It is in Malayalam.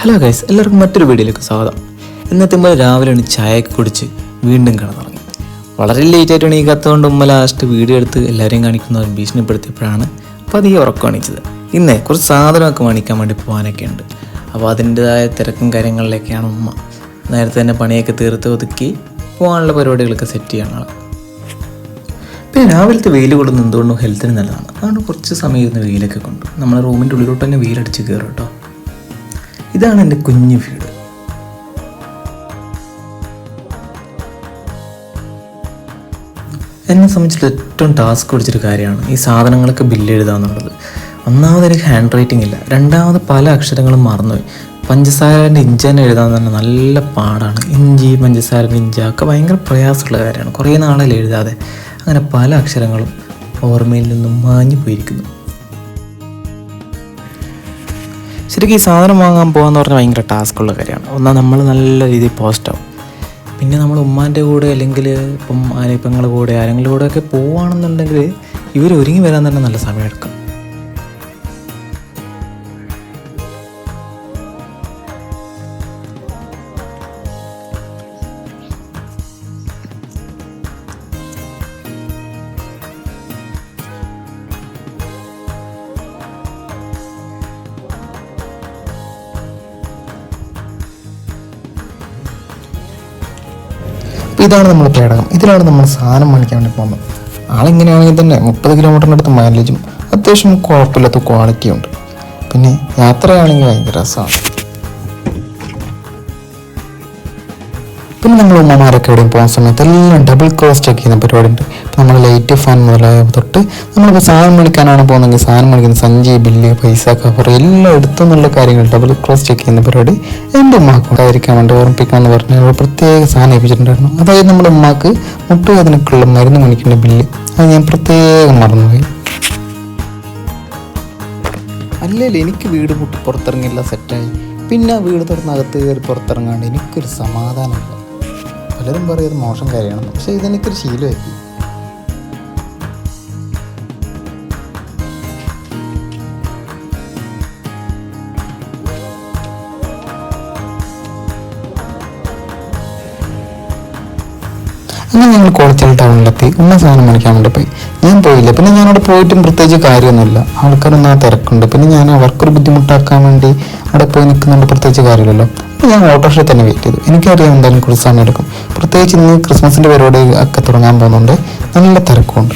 ഹലോ ഗൈസ്, എല്ലാവർക്കും മറ്റൊരു വീഡിയോയിലേക്ക് സ്വാഗതം. ഇന്നത്തെ ഉമ്മ രാവിലെ ചായയൊക്കെ കുടിച്ച് വീണ്ടും കിടന്നുറങ്ങി. വളരെ ലേറ്റായിട്ട് എണീക്കാത്തതുകൊണ്ട് ഉമ്മ ലാസ്റ്റ് വീഡിയോ എടുത്ത് എല്ലാവരെയും കാണിക്കുന്നവർ ഭീഷണിപ്പെടുത്തിയപ്പോഴാണ് പതിയെ ഉറക്കം എണീച്ചത്. ഇന്നേ കുറച്ച് സാധനമൊക്കെ മേടിക്കാൻ വേണ്ടി പോകാനൊക്കെ ഉണ്ട്. അപ്പോൾ അതിൻ്റെതായ തിരക്കും കാര്യങ്ങളിലേക്കാണ് ഉമ്മ. നേരത്തെ തന്നെ പണിയൊക്കെ തീർത്ത് ഒതുക്കി പോകാനുള്ള പരിപാടികളൊക്കെ സെറ്റ് ചെയ്യണം. പിന്നെ രാവിലത്തെ വെയിൽ കൊള്ളുന്ന എന്തുകൊണ്ടും ഹെൽത്തിന് നല്ലതാണ്. അതുകൊണ്ട് കുറച്ച് സമയം ഇരുന്ന് വെയിലൊക്കെ കൊണ്ട് നമ്മളെ റൂമിൻ്റെ ഉള്ളിലോട്ട് തന്നെ വെയിലടിച്ച് കയറും കേട്ടോ. ഇതാണ് എൻ്റെ കുഞ്ഞു വീട്. എന്നെ സംബന്ധിച്ചിട്ട് ഏറ്റവും ടാസ്ക് പിടിച്ചൊരു കാര്യമാണ് ഈ സാധനങ്ങളൊക്കെ ബില്ല് എഴുതുക എന്നുള്ളത്. ഒന്നാമത് എനിക്ക് ഹാൻഡ് റൈറ്റിംഗ് ഇല്ല, രണ്ടാമത് പല അക്ഷരങ്ങളും മറന്നുപോയി. പഞ്ചസാരൻ്റെ ഇഞ്ച തന്നെ എഴുതാൻ തന്നെ നല്ല പാടാണ്. ഇഞ്ചി, പഞ്ചസാരൻ്റെ ഇഞ്ച ഒക്കെ ഭയങ്കര പ്രയാസമുള്ള കാര്യമാണ്. കുറേ നാളിൽ എഴുതാതെ അങ്ങനെ പല അക്ഷരങ്ങളും ഓർമ്മയിൽ നിന്നും മാഞ്ഞു പോയിരിക്കുന്നു. ശരിക്കും ഈ സാധനം വാങ്ങാൻ പോകാമെന്ന് പറഞ്ഞാൽ ഭയങ്കര ടാസ്ക്കുള്ള കാര്യമാണ്. ഒന്നാൽ നമ്മൾ നല്ല രീതിയിൽ പോസ്റ്റാവും. പിന്നെ നമ്മൾ ഉമ്മാൻ്റെ കൂടെ അല്ലെങ്കിൽ ഇപ്പം ആരെപ്പങ്ങളുടെ കൂടെ ആരെങ്കിലും കൂടെ ഒക്കെ പോവുകയാണെന്നുണ്ടെങ്കിൽ ഇവർ ഒരുങ്ങി വരാൻ തന്നെ നല്ല സമയമെടുക്കും. ഇതാണ് നമ്മൾ പേടകം. ഇതിലാണ് നമ്മൾ സാധനം മേടിക്കാൻ വേണ്ടി പോകുന്നത്. ആളെങ്ങനെയാണെങ്കിൽ തന്നെ 30 കിലോമീറ്ററിൻ്റെ അടുത്ത് മൈലേജും അത്യാവശ്യം കുഴപ്പമില്ലാത്ത ക്വാളിറ്റി ഉണ്ട്. പിന്നെ യാത്രയാണെങ്കിൽ ഭയങ്കര രസമാണ്. പിന്നെ നമ്മൾ ഉമ്മമാരൊക്കെ എവിടെയും പോകുന്ന സമയത്ത് എല്ലാം ഡബിൾ ക്രോസ് ചെക്ക് ചെയ്യുന്ന പരിപാടി ഉണ്ട്. ഇപ്പം നമ്മൾ ലൈറ്റ്, ഫാൻ മുതലായ തൊട്ട് നമ്മളിപ്പോൾ സാധനം മേടിക്കാനാണ് പോകുന്നതെങ്കിൽ സാധനം മേടിക്കുന്ന സഞ്ചി, ബില്ല്, പൈസ, കവർ എല്ലാം എടുത്തെന്നുള്ള കാര്യങ്ങൾ ഡബിൾ ക്രോസ് ചെക്ക് ചെയ്യുന്ന പരിപാടി എൻ്റെ ഉമ്മാക്ക് ഉണ്ടായിരിക്കാൻ വേണ്ടി ഓർമ്മിപ്പിക്കാമെന്ന് പറഞ്ഞാൽ ഒരു പ്രത്യേക സാധനം ഏൽപ്പിച്ചിട്ടുണ്ടായിരുന്നു. അതായത് നമ്മുടെ ഉമ്മാക്ക് മുട്ടുവേദനക്കുള്ള മരുന്ന് മേടിക്കേണ്ട ബില്ല് അത് ഞാൻ പ്രത്യേകം മറന്നുപോയി. അല്ലെങ്കിൽ എനിക്ക് വീട് മുട്ടി പുറത്തിറങ്ങിയില്ല സെറ്റായി. പിന്നെ വീട് തുറന്നകത്ത് കയറി പുറത്തിറങ്ങാണ്ട് എനിക്കൊരു സമാധാനമില്ല. പലരും പറയും അത് മോശം കാര്യമാണ്, പക്ഷേ ഇതെനിക്കൊരു ശീലമായി. അങ്ങനെ ഞങ്ങൾ കോളേജിൽ ടൗണിലെത്തി ഉമ്മ സാധനം മേടിക്കാൻ വേണ്ടി പോയി. ഞാൻ പോയില്ല. പിന്നെ ഞാനവിടെ പോയിട്ടും പ്രത്യേകിച്ച് കാര്യമൊന്നുമില്ല. ആൾക്കാരൊന്നും ആ തിരക്കുണ്ട്. പിന്നെ ഞാൻ അവർക്കൊരു ബുദ്ധിമുട്ടാക്കാൻ വേണ്ടി അവിടെ പോയി നിൽക്കുന്നുണ്ട്, പ്രത്യേകിച്ച് കാര്യമില്ലല്ലോ. അപ്പോൾ ഞാൻ ഓട്ടോറിക്ഷയിൽ തന്നെ വെയിറ്റ് ചെയ്തു. എനിക്കറിയാം എന്തായാലും കുറച്ച് സമയം എടുക്കും. പ്രത്യേകിച്ച് ഇന്ന് ക്രിസ്മസിൻ്റെ പരിപാടി ഒക്കെ തുടങ്ങാൻ പോകുന്നുണ്ട്, നല്ല തിരക്കുണ്ട്.